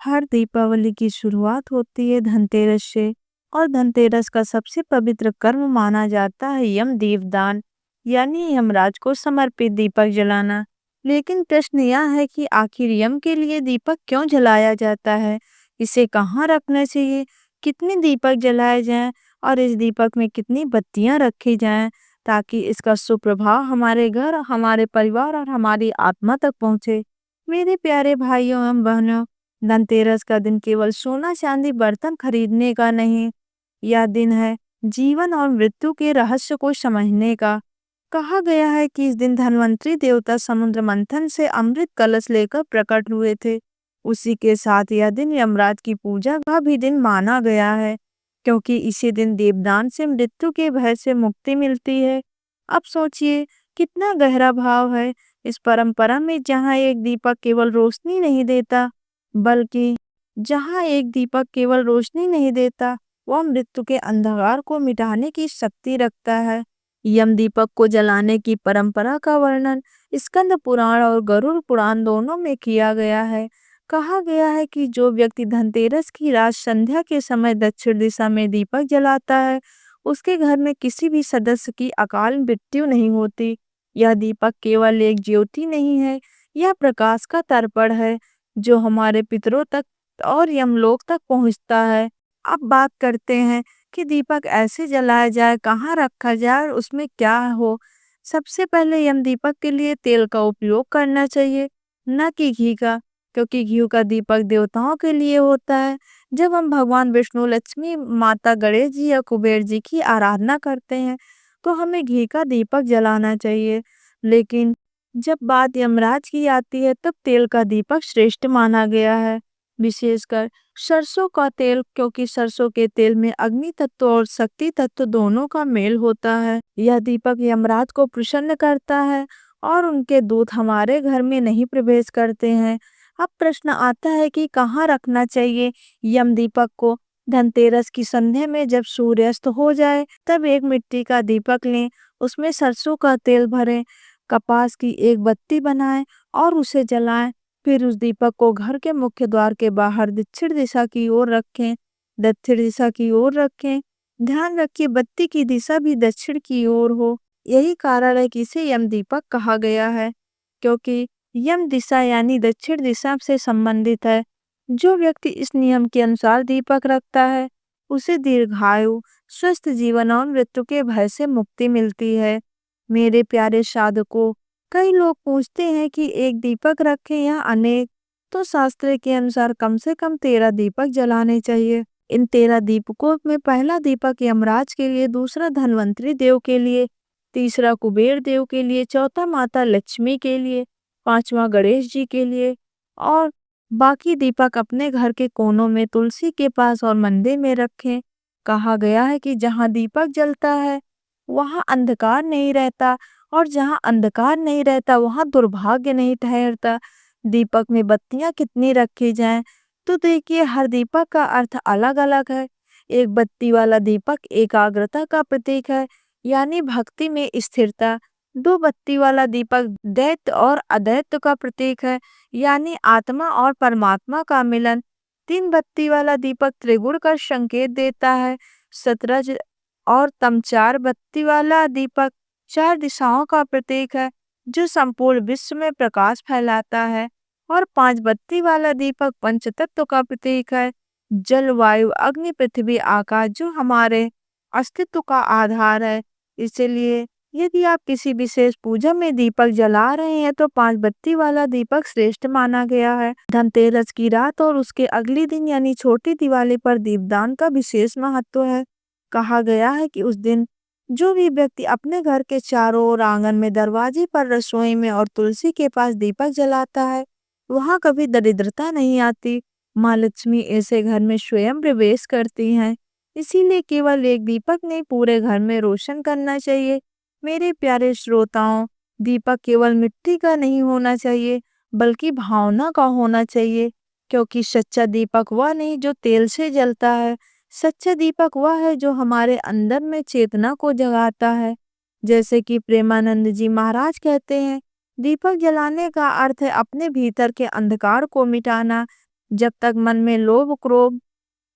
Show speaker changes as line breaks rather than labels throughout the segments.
हर दीपावली की शुरुआत होती है धनतेरस से। और धनतेरस का सबसे पवित्र कर्म माना जाता है यम दीपदान, यानी यमराज को समर्पित दीपक जलाना। लेकिन प्रश्न यह है कि आखिर यम के लिए दीपक क्यों जलाया जाता है, इसे कहाँ रखना चाहिए, कितने दीपक जलाए जाएं और इस दीपक में कितनी बत्तियां रखी जाएं, ताकि इसका सुप्रभाव हमारे घर, हमारे परिवार और हमारी आत्मा तक पहुंचे। मेरे प्यारे भाइयों एवं बहनों, धनतेरस का दिन केवल सोना चांदी बर्तन खरीदने का नहीं, यह दिन है जीवन और मृत्यु के रहस्य को समझने का। कहा गया है कि इस दिन धन्वंतरी देवता समुद्र मंथन से अमृत कलश लेकर प्रकट हुए थे। उसी के साथ यह दिन यमराज की पूजा का भी दिन माना गया है, क्योंकि इसी दिन देवदान से मृत्यु के भय से मुक्ति मिलती है। अब सोचिए कितना गहरा भाव है इस परंपरा में, जहाँ एक दीपक केवल रोशनी नहीं देता, बल्कि वह मृत्यु के अंधकार को मिटाने की शक्ति रखता है। यम दीपक को जलाने की परंपरा का वर्णन स्कंद पुराण और गरुड़ पुराण दोनों में किया गया है। कहा गया है कि जो व्यक्ति धनतेरस की रात संध्या के समय दक्षिण दिशा में दीपक जलाता है, उसके घर में किसी भी सदस्य की अकाल मृत्यु नहीं होती। यह दीपक केवल एक ज्योति नहीं है, यह प्रकाश का दर्पण है जो हमारे पितरों तक और यमलोक तक पहुंचता है। अब बात करते हैं कि दीपक ऐसे जलाया जाए, कहाँ रखा जाए और उसमें क्या हो। सबसे पहले यम दीपक के लिए तेल का उपयोग करना चाहिए, न कि घी का, क्योंकि घी का दीपक देवताओं के लिए होता है। जब हम भगवान विष्णु, लक्ष्मी माता, गणेश जी या कुबेर जी की आराधना करते हैं तो हमें घी का दीपक जलाना चाहिए। लेकिन जब बात यमराज की आती है तब तेल का दीपक श्रेष्ठ माना गया है, विशेषकर सरसों का तेल, क्योंकि सरसों के तेल में अग्नि तत्व और शक्ति तत्व दोनों का मेल होता है। यह दीपक यमराज को प्रसन्न करता है और उनके दूत हमारे घर में नहीं प्रवेश करते हैं। अब प्रश्न आता है कि कहाँ रखना चाहिए यम दीपक को। धनतेरस की संध्या में जब सूर्यास्त हो जाए तब एक मिट्टी का दीपक लें, उसमें सरसों का तेल भरें, कपास की एक बत्ती बनाएं और उसे जलाएं। फिर उस दीपक को घर के मुख्य द्वार के बाहर दक्षिण दिशा की ओर रखें। ध्यान रखिए बत्ती की दिशा भी दक्षिण की ओर हो। यही कारण है कि इसे यम दीपक कहा गया है, क्योंकि यम दिशा यानी दक्षिण दिशा से संबंधित है। जो व्यक्ति इस नियम के अनुसार दीपक रखता है, उसे दीर्घायु, स्वस्थ जीवन और मृत्यु के भय से मुक्ति मिलती है। मेरे प्यारे साधकों, कई लोग पूछते हैं कि एक दीपक रखें या अनेक। तो शास्त्र के अनुसार कम से कम 13 दीपक जलाने चाहिए। इन 13 दीपकों में पहला दीपक यमराज के लिए, दूसरा धन्वंतरी देव के लिए, तीसरा कुबेर देव के लिए, चौथा माता लक्ष्मी के लिए, पांचवा गणेश जी के लिए और बाकी दीपक अपने घर के कोनों में, तुलसी के पास और मंदिर में रखें। कहा गया है कि जहाँ दीपक जलता है वहाँ अंधकार नहीं रहता, और जहाँ अंधकार नहीं रहता वहाँ दुर्भाग्य नहीं ठहरता। दीपक में बत्तियां कितनी रखी जाएं, तो देखिए हर दीपक का अर्थ अलग अलग है। एक बत्ती वाला दीपक एकाग्रता का प्रतीक है, यानी भक्ति में स्थिरता। दो बत्ती वाला दीपक दैत्य और अदैत्य का प्रतीक है, यानी आत्मा और परमात्मा का मिलन। तीन बत्ती वाला दीपक त्रिगुण का संकेत देता है, सतरज और तम। चार बत्ती वाला दीपक चार दिशाओं का प्रतीक है, जो संपूर्ण विश्व में प्रकाश फैलाता है। और पांच बत्ती वाला दीपक पंचतत्व का प्रतीक है, जल, वायु, अग्नि, पृथ्वी, आकाश, जो हमारे अस्तित्व का आधार है। इसलिए यदि आप किसी विशेष पूजा में दीपक जला रहे हैं तो पांच बत्ती वाला दीपक श्रेष्ठ माना गया है। धनतेरस की रात और उसके अगले दिन यानी छोटी दिवाली पर दीपदान का विशेष महत्व है। कहा गया है कि उस दिन जो भी व्यक्ति अपने घर के चारों ओर, आंगन में, दरवाजे पर, रसोई में और तुलसी के पास दीपक जलाता है, वहां कभी दरिद्रता नहीं आती। माँ लक्ष्मी ऐसे घर में स्वयं प्रवेश करती हैं। इसीलिए केवल एक दीपक नहीं, पूरे घर में रोशन करना चाहिए। मेरे प्यारे श्रोताओं, दीपक केवल मिट्टी का नहीं होना चाहिए, बल्कि भावना का होना चाहिए, क्योंकि सच्चा दीपक वह नहीं जो तेल से जलता है। सच्चा दीपक वह है जो हमारे अंदर में चेतना को जगाता है। जैसे कि प्रेमानंद जी महाराज कहते हैं, दीपक जलाने का अर्थ है अपने भीतर के अंधकार को मिटाना। जब तक मन में लोभ, क्रोध,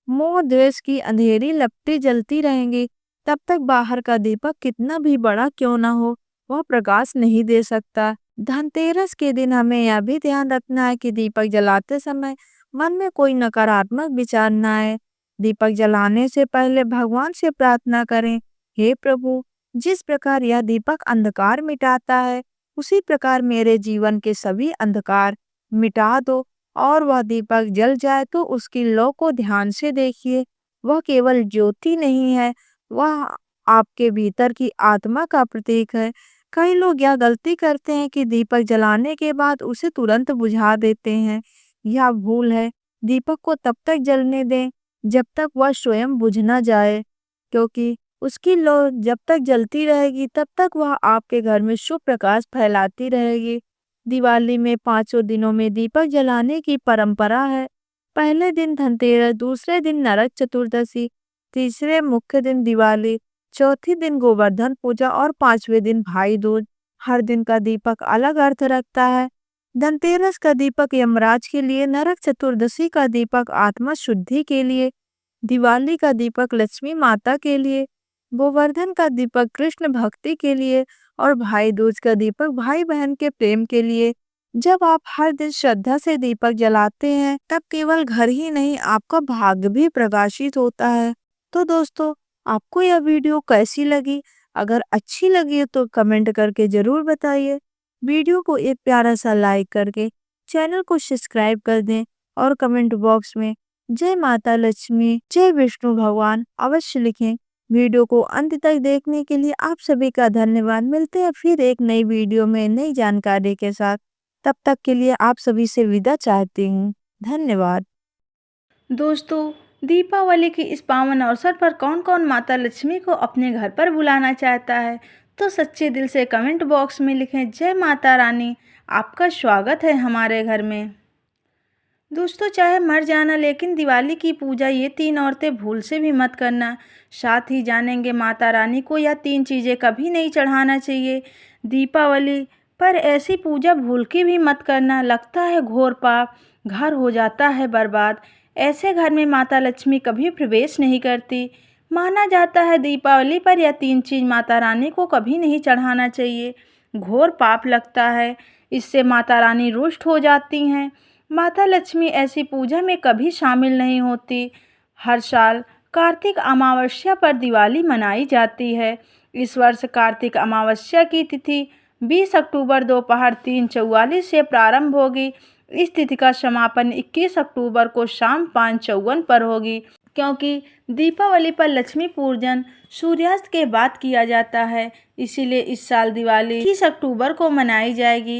मोह, द्वेष की अंधेरी लपटें जलती रहेंगी, तब तक बाहर का दीपक कितना भी बड़ा क्यों ना हो, वह प्रकाश नहीं दे सकता। धनतेरस के दिन हमें यह भी ध्यान रखना है कि दीपक जलाते समय मन में कोई नकारात्मक विचार न आए। दीपक जलाने से पहले भगवान से प्रार्थना करें, हे प्रभु, जिस प्रकार यह दीपक अंधकार मिटाता है, उसी प्रकार मेरे जीवन के सभी अंधकार मिटा दो। और वह दीपक जल जाए तो उसकी लौ को ध्यान से देखिए। वह केवल ज्योति नहीं है, वह आपके भीतर की आत्मा का प्रतीक है। कई लोग यह गलती करते हैं कि दीपक जलाने के बाद उसे तुरंत बुझा देते हैं। यह भूल है। दीपक को तब तक जलने दें जब तक वह स्वयं बुझ न जाए, क्योंकि उसकी लौ जब तक जलती रहेगी तब तक वह आपके घर में शुभ प्रकाश फैलाती रहेगी। दिवाली में 5 दिनों में दीपक जलाने की परंपरा है। पहले दिन धनतेरस, दूसरे दिन नरक चतुर्दशी, तीसरे मुख्य दिन दिवाली, चौथी दिन गोवर्धन पूजा और 5वें दिन भाई दूज। हर दिन का दीपक अलग अर्थ रखता है। धनतेरस का दीपक यमराज के लिए, नरक चतुर्दशी का दीपक आत्मा शुद्धि के लिए, दिवाली का दीपक लक्ष्मी माता के लिए, गोवर्धन का दीपक कृष्ण भक्ति के लिए और भाई दूज का दीपक भाई बहन के प्रेम के लिए। जब आप हर दिन श्रद्धा से दीपक जलाते हैं, तब केवल घर ही नहीं, आपका भाग्य भी प्रकाशित होता है। तो दोस्तों, आपको यह वीडियो कैसी लगी? अगर अच्छी लगी तो कमेंट करके जरूर बताइए। वीडियो को एक प्यारा सा लाइक करके चैनल को सब्सक्राइब कर दें और कमेंट बॉक्स में जय माता लक्ष्मी, जय विष्णु भगवान अवश्य लिखें। वीडियो को अंत तक देखने के लिए आप सभी का धन्यवाद। मिलते हैं फिर एक नई वीडियो में नई जानकारी के साथ। तब तक के लिए आप सभी से विदा चाहती हूँ। धन्यवाद।
दोस्तों, दीपावली के इस पावन अवसर पर कौन कौन माता लक्ष्मी को अपने घर पर बुलाना चाहता है, तो सच्चे दिल से कमेंट बॉक्स में लिखें जय माता रानी, आपका स्वागत है हमारे घर में। दोस्तों, चाहे मर जाना लेकिन दिवाली की पूजा ये 3 औरतें भूल से भी मत करना। साथ ही जानेंगे माता रानी को यह 3 चीज़ें कभी नहीं चढ़ाना चाहिए। दीपावली पर ऐसी पूजा भूल के भी मत करना, लगता है घोर पाप, घर हो जाता है बर्बाद। ऐसे घर में माता लक्ष्मी कभी प्रवेश नहीं करती। माना जाता है दीपावली पर यह 3 चीज़ माता रानी को कभी नहीं चढ़ाना चाहिए। घोर पाप लगता है, इससे माता रानी रुष्ट हो जाती हैं। माता लक्ष्मी ऐसी पूजा में कभी शामिल नहीं होती। हर साल कार्तिक अमावस्या पर दिवाली मनाई जाती है। इस वर्ष कार्तिक अमावस्या की तिथि 20 अक्टूबर दोपहर 3:44 से प्रारंभ होगी। इस तिथि का समापन 21 अक्टूबर को शाम 5:54 पर होगी। क्योंकि दीपावली पर लक्ष्मी पूजन सूर्यास्त के बाद किया जाता है, इसीलिए इस साल दिवाली 21 अक्टूबर को मनाई जाएगी।